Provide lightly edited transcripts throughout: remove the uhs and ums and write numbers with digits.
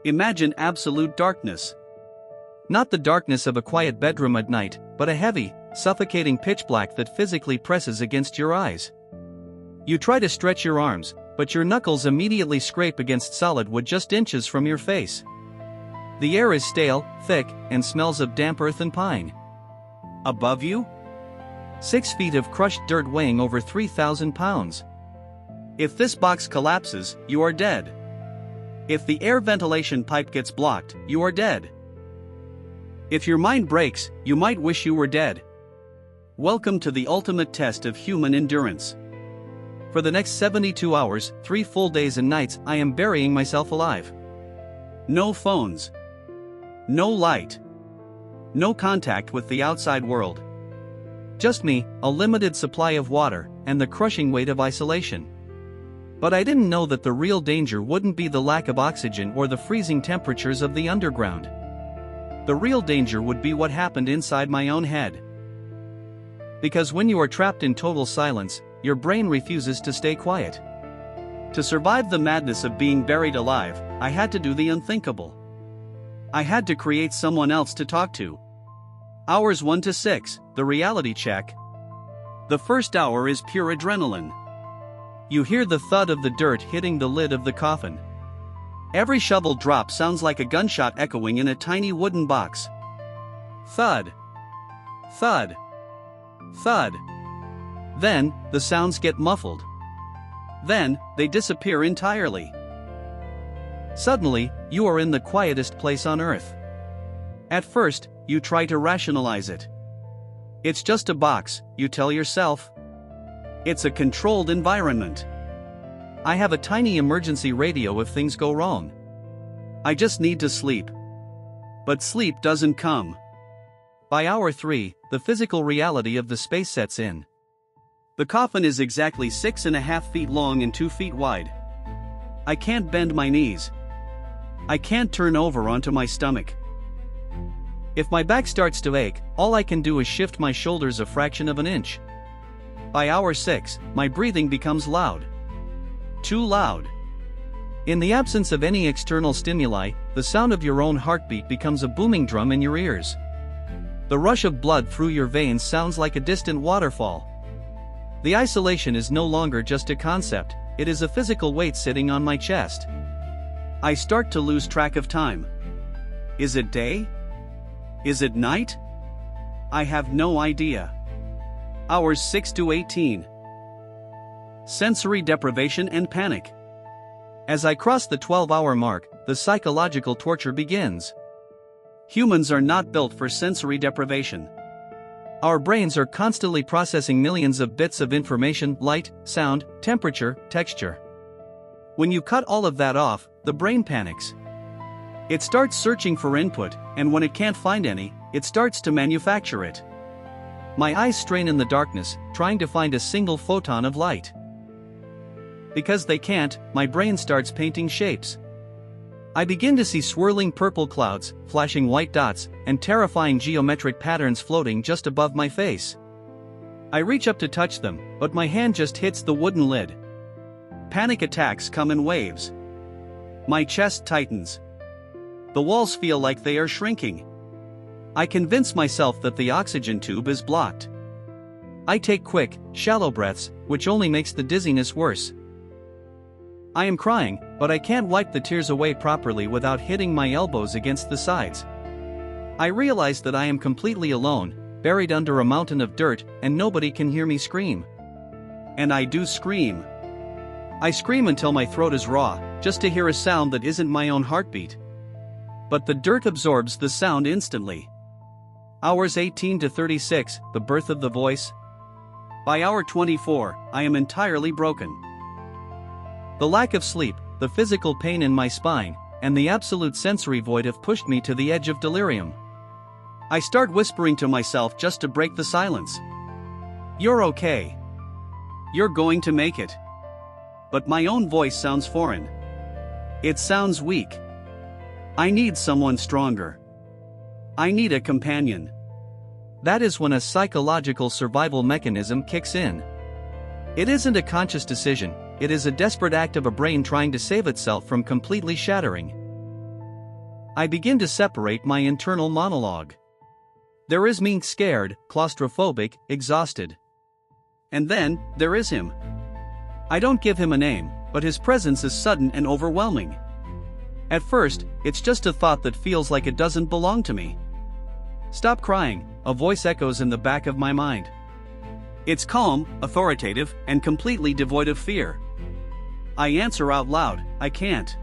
Imagine absolute darkness. Not the darkness of a quiet bedroom at night, but a heavy, suffocating pitch black that physically presses against your eyes. You try to stretch your arms, but your knuckles immediately scrape against solid wood just inches from your face. The air is stale, thick, and smells of damp earth and pine. Above you? 6 feet of crushed dirt weighing over 3,000 pounds. If this box collapses, you are dead. If the air ventilation pipe gets blocked, you are dead. If your mind breaks, you might wish you were dead. Welcome to the ultimate test of human endurance. For the next 72 hours, 3 full days and nights, I am burying myself alive. No phones. No light. No contact with the outside world. Just me, a limited supply of water, and the crushing weight of isolation. But I didn't know that the real danger wouldn't be the lack of oxygen or the freezing temperatures of the underground. The real danger would be what happened inside my own head. Because when you are trapped in total silence, your brain refuses to stay quiet. To survive the madness of being buried alive, I had to do the unthinkable. I had to create someone else to talk to. Hours 1 to 6, the reality check. The first hour is pure adrenaline. You hear the thud of the dirt hitting the lid of the coffin. Every shovel drop sounds like a gunshot echoing in a tiny wooden box. Thud. Thud. Thud. Then, the sounds get muffled. Then, they disappear entirely. Suddenly, you are in the quietest place on earth. At first, you try to rationalize it. It's just a box, you tell yourself. It's a controlled environment. I have a tiny emergency radio if things go wrong. I just need to sleep. But sleep doesn't come. By hour 3, the physical reality of the space sets in. The coffin is exactly 6.5 feet long and 2 feet wide. I can't bend my knees. I can't turn over onto my stomach. If my back starts to ache, all I can do is shift my shoulders a fraction of an inch. By hour 6, my breathing becomes loud. Too loud. In the absence of any external stimuli, the sound of your own heartbeat becomes a booming drum in your ears. The rush of blood through your veins sounds like a distant waterfall. The isolation is no longer just a concept, it is a physical weight sitting on my chest. I start to lose track of time. Is it day? Is it night? I have no idea. Hours 6 to 18. Sensory deprivation and panic. As I cross the 12-hour mark, the psychological torture begins. Humans are not built for sensory deprivation. Our brains are constantly processing millions of bits of information: light, sound, temperature, texture. When you cut all of that off, the brain panics. It starts searching for input, and when it can't find any, it starts to manufacture it. My eyes strain in the darkness, trying to find a single photon of light. Because they can't, my brain starts painting shapes. I begin to see swirling purple clouds, flashing white dots, and terrifying geometric patterns floating just above my face. I reach up to touch them, but my hand just hits the wooden lid. Panic attacks come in waves. My chest tightens. The walls feel like they are shrinking. I convince myself that the oxygen tube is blocked. I take quick, shallow breaths, which only makes the dizziness worse. I am crying, but I can't wipe the tears away properly without hitting my elbows against the sides. I realize that I am completely alone, buried under a mountain of dirt, and nobody can hear me scream. And I do scream. I scream until my throat is raw, just to hear a sound that isn't my own heartbeat. But the dirt absorbs the sound instantly. Hours 18 to 36, the birth of the voice. By hour 24, I am entirely broken. The lack of sleep, the physical pain in my spine, and the absolute sensory void have pushed me to the edge of delirium. I start whispering to myself just to break the silence. You're okay. You're going to make it. But my own voice sounds foreign. It sounds weak. I need someone stronger. I need a companion. That is when a psychological survival mechanism kicks in. It isn't a conscious decision, it is a desperate act of a brain trying to save itself from completely shattering. I begin to separate my internal monologue. There is me, scared, claustrophobic, exhausted. And then, there is him. I don't give him a name, but his presence is sudden and overwhelming. At first, it's just a thought that feels like it doesn't belong to me. Stop crying, a voice echoes in the back of my mind. It's calm, authoritative, and completely devoid of fear. I answer out loud, I can't.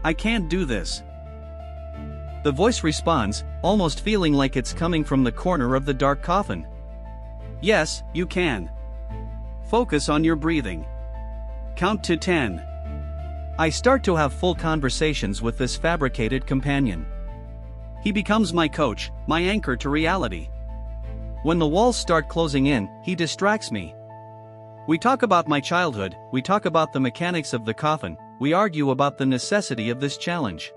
I can't do this. The voice responds, almost feeling like it's coming from the corner of the dark coffin. Yes, you can. Focus on your breathing. Count to 10. I start to have full conversations with this fabricated companion. He becomes my coach, my anchor to reality. When the walls start closing in, he distracts me. We talk about my childhood, we talk about the mechanics of the coffin, we argue about the necessity of this challenge.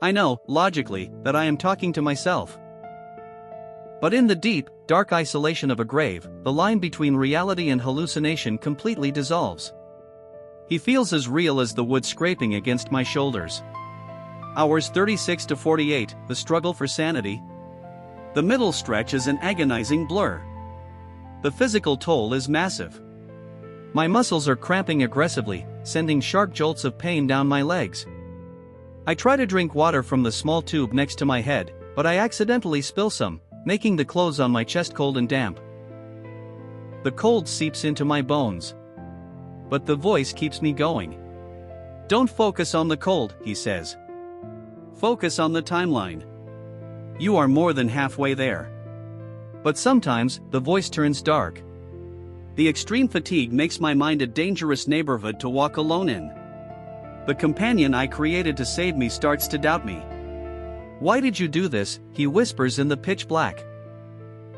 I know, logically, that I am talking to myself. But in the deep, dark isolation of a grave, the line between reality and hallucination completely dissolves. He feels as real as the wood scraping against my shoulders. Hours 36 to 48, the struggle for sanity. The middle stretch is an agonizing blur. The physical toll is massive. My muscles are cramping aggressively, sending sharp jolts of pain down my legs. I try to drink water from the small tube next to my head, but I accidentally spill some, making the clothes on my chest cold and damp. The cold seeps into my bones. But the voice keeps me going. Don't focus on the cold, he says. Focus on the timeline. You are more than halfway there. But sometimes, the voice turns dark. The extreme fatigue makes my mind a dangerous neighborhood to walk alone in. The companion I created to save me starts to doubt me. Why did you do this? He whispers in the pitch black.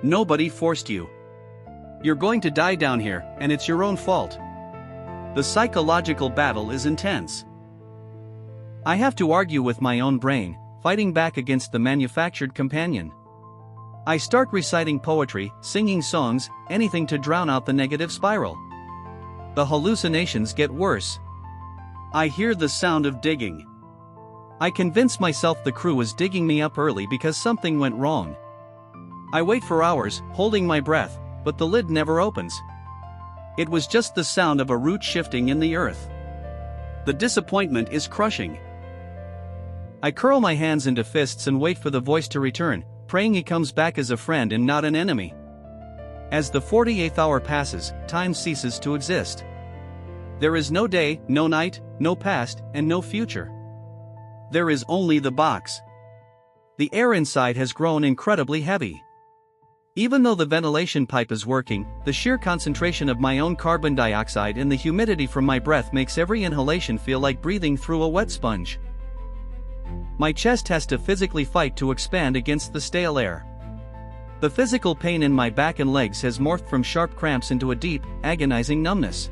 Nobody forced you. You're going to die down here, and it's your own fault. The psychological battle is intense. I have to argue with my own brain, fighting back against the manufactured companion. I start reciting poetry, singing songs, anything to drown out the negative spiral. The hallucinations get worse. I hear the sound of digging. I convince myself the crew is digging me up early because something went wrong. I wait for hours, holding my breath, but the lid never opens. It was just the sound of a root shifting in the earth. The disappointment is crushing. I curl my hands into fists and wait for the voice to return, praying he comes back as a friend and not an enemy. As the 48th hour passes, time ceases to exist. There is no day, no night, no past, and no future. There is only the box. The air inside has grown incredibly heavy. Even though the ventilation pipe is working, the sheer concentration of my own carbon dioxide and the humidity from my breath makes every inhalation feel like breathing through a wet sponge. My chest has to physically fight to expand against the stale air. The physical pain in my back and legs has morphed from sharp cramps into a deep, agonizing numbness.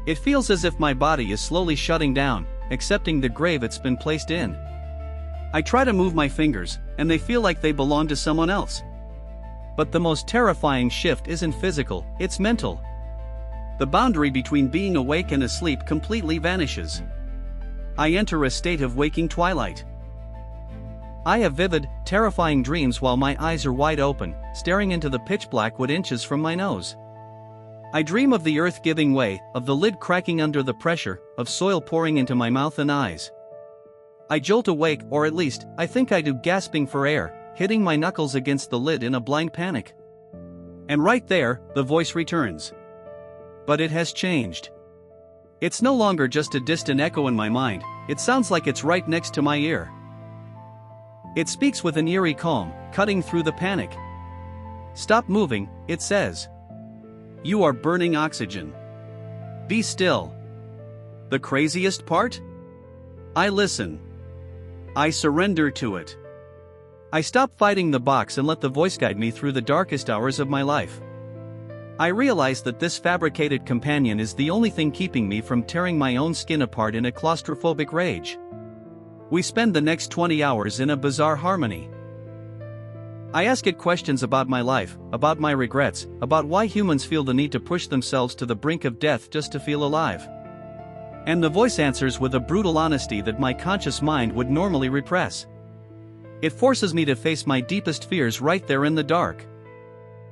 It feels as if my body is slowly shutting down, accepting the grave it's been placed in. I try to move my fingers, and they feel like they belong to someone else. But the most terrifying shift isn't physical, it's mental. The boundary between being awake and asleep completely vanishes. I enter a state of waking twilight. I have vivid, terrifying dreams while my eyes are wide open, staring into the pitch black wood inches from my nose. I dream of the earth giving way, of the lid cracking under the pressure, of soil pouring into my mouth and eyes. I jolt awake, or at least, I think I do, gasping for air, hitting my knuckles against the lid in a blind panic. And right there, the voice returns. But it has changed. It's no longer just a distant echo in my mind, it sounds like it's right next to my ear. It speaks with an eerie calm, cutting through the panic. Stop moving, it says. You are burning oxygen. Be still. The craziest part? I listen. I surrender to it. I stop fighting the box and let the voice guide me through the darkest hours of my life. I realize that this fabricated companion is the only thing keeping me from tearing my own skin apart in a claustrophobic rage. We spend the next 20 hours in a bizarre harmony. I ask it questions about my life, about my regrets, about why humans feel the need to push themselves to the brink of death just to feel alive. And the voice answers with a brutal honesty that my conscious mind would normally repress. It forces me to face my deepest fears right there in the dark.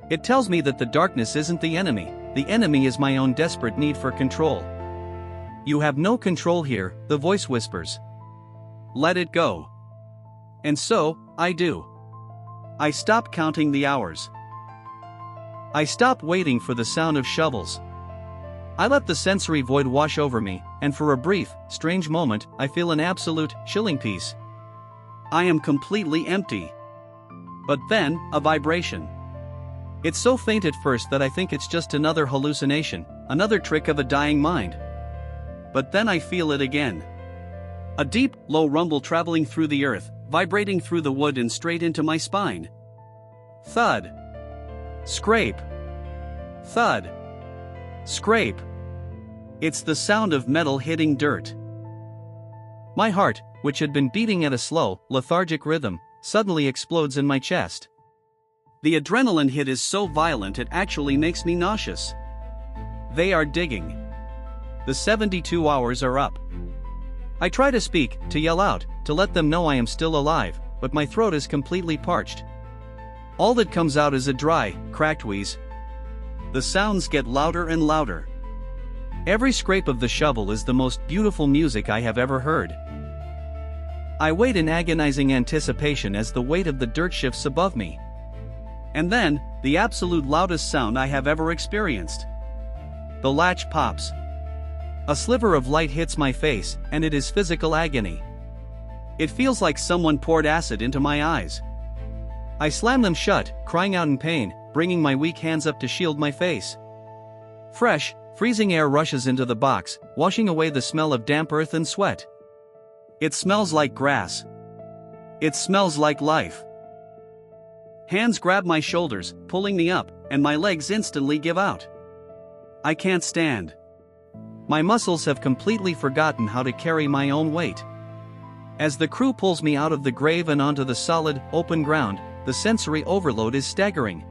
It tells me that the darkness isn't the enemy is my own desperate need for control. You have no control here, the voice whispers. Let it go. And so, I do. I stop counting the hours. I stop waiting for the sound of shovels. I let the sensory void wash over me, and for a brief, strange moment, I feel an absolute, chilling peace. I am completely empty. But then, a vibration. It's so faint at first that I think it's just another hallucination, another trick of a dying mind. But then I feel it again. A deep, low rumble traveling through the earth, vibrating through the wood and straight into my spine. Thud. Scrape. Thud. Scrape. It's the sound of metal hitting dirt. My heart, which had been beating at a slow, lethargic rhythm, suddenly explodes in my chest. The adrenaline hit is so violent it actually makes me nauseous. They are digging. The 72 hours are up. I try to speak, to yell out, to let them know I am still alive, but my throat is completely parched. All that comes out is a dry, cracked wheeze. The sounds get louder and louder. Every scrape of the shovel is the most beautiful music I have ever heard. I wait in agonizing anticipation as the weight of the dirt shifts above me. And then, the absolute loudest sound I have ever experienced. The latch pops. A sliver of light hits my face, and it is physical agony. It feels like someone poured acid into my eyes. I slam them shut, crying out in pain, bringing my weak hands up to shield my face. Fresh, freezing air rushes into the box, washing away the smell of damp earth and sweat. It smells like grass. It smells like life. Hands grab my shoulders, pulling me up, and my legs instantly give out. I can't stand. My muscles have completely forgotten how to carry my own weight. As the crew pulls me out of the grave and onto the solid, open ground, the sensory overload is staggering.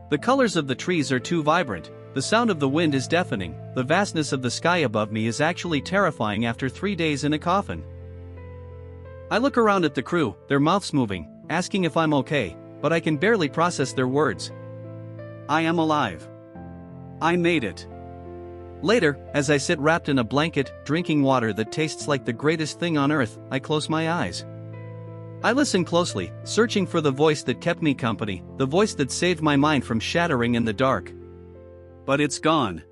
The colors of the trees are too vibrant, the sound of the wind is deafening, the vastness of the sky above me is actually terrifying after 3 days in a coffin. I look around at the crew, their mouths moving, asking if I'm okay, but I can barely process their words. I am alive. I made it. Later, as I sit wrapped in a blanket, drinking water that tastes like the greatest thing on earth, I close my eyes. I listen closely, searching for the voice that kept me company, the voice that saved my mind from shattering in the dark. But it's gone.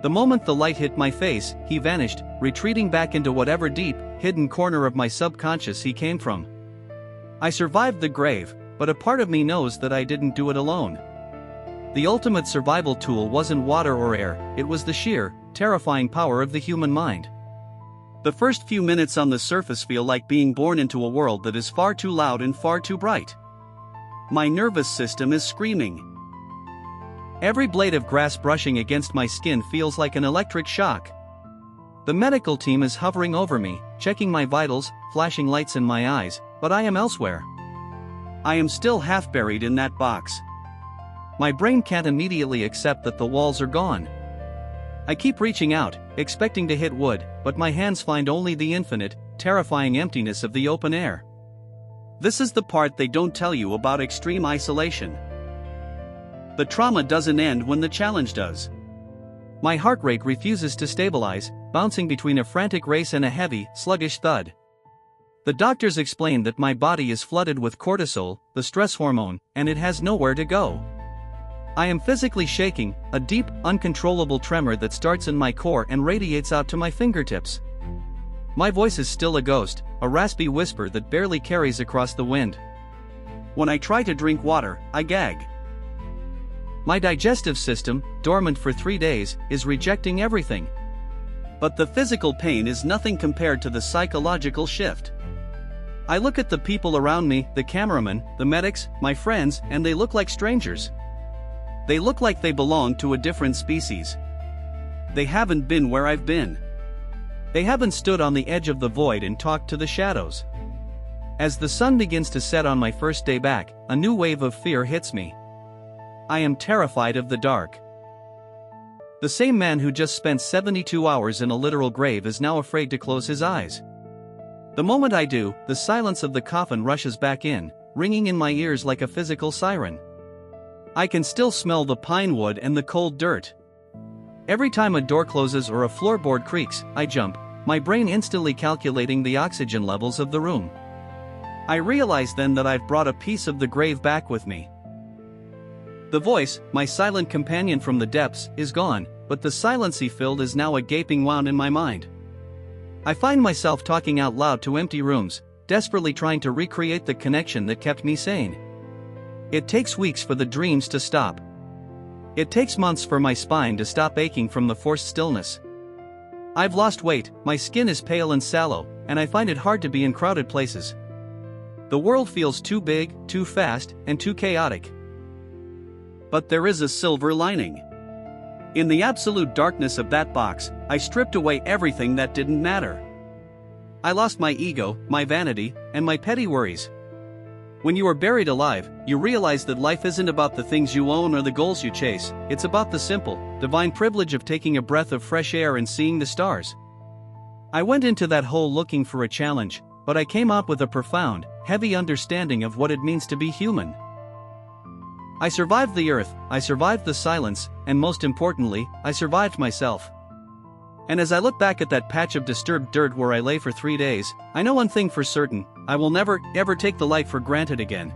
The moment the light hit my face, he vanished, retreating back into whatever deep, hidden corner of my subconscious he came from. I survived the grave, but a part of me knows that I didn't do it alone. The ultimate survival tool wasn't water or air, it was the sheer, terrifying power of the human mind. The first few minutes on the surface feel like being born into a world that is far too loud and far too bright. My nervous system is screaming. Every blade of grass brushing against my skin feels like an electric shock. The medical team is hovering over me, checking my vitals, flashing lights in my eyes, but I am elsewhere. I am still half buried in that box. My brain can't immediately accept that the walls are gone. I keep reaching out, expecting to hit wood, but my hands find only the infinite, terrifying emptiness of the open air. This is the part they don't tell you about extreme isolation. The trauma doesn't end when the challenge does. My heart rate refuses to stabilize, bouncing between a frantic race and a heavy, sluggish thud. The doctors explain that my body is flooded with cortisol, the stress hormone, and it has nowhere to go. I am physically shaking, a deep, uncontrollable tremor that starts in my core and radiates out to my fingertips. My voice is still a ghost, a raspy whisper that barely carries across the wind. When I try to drink water, I gag. My digestive system, dormant for 3 days, is rejecting everything. But the physical pain is nothing compared to the psychological shift. I look at the people around me, the cameramen, the medics, my friends, and they look like strangers. They look like they belong to a different species. They haven't been where I've been. They haven't stood on the edge of the void and talked to the shadows. As the sun begins to set on my first day back, a new wave of fear hits me. I am terrified of the dark. The same man who just spent 72 hours in a literal grave is now afraid to close his eyes. The moment I do, the silence of the coffin rushes back in, ringing in my ears like a physical siren. I can still smell the pine wood and the cold dirt. Every time a door closes or a floorboard creaks, I jump, my brain instantly calculating the oxygen levels of the room. I realize then that I've brought a piece of the grave back with me. The voice, my silent companion from the depths, is gone, but the silence he filled is now a gaping wound in my mind. I find myself talking out loud to empty rooms, desperately trying to recreate the connection that kept me sane. It takes weeks for the dreams to stop. It takes months for my spine to stop aching from the forced stillness. I've lost weight, my skin is pale and sallow, and I find it hard to be in crowded places. The world feels too big, too fast, and too chaotic. But there is a silver lining. In the absolute darkness of that box, I stripped away everything that didn't matter. I lost my ego, my vanity, and my petty worries. When you are buried alive, you realize that life isn't about the things you own or the goals you chase, it's about the simple, divine privilege of taking a breath of fresh air and seeing the stars. I went into that hole looking for a challenge, but I came out with a profound, heavy understanding of what it means to be human. I survived the earth, I survived the silence, and most importantly, I survived myself. And as I look back at that patch of disturbed dirt where I lay for 3 days, I know one thing for certain: I will never, ever take the light for granted again.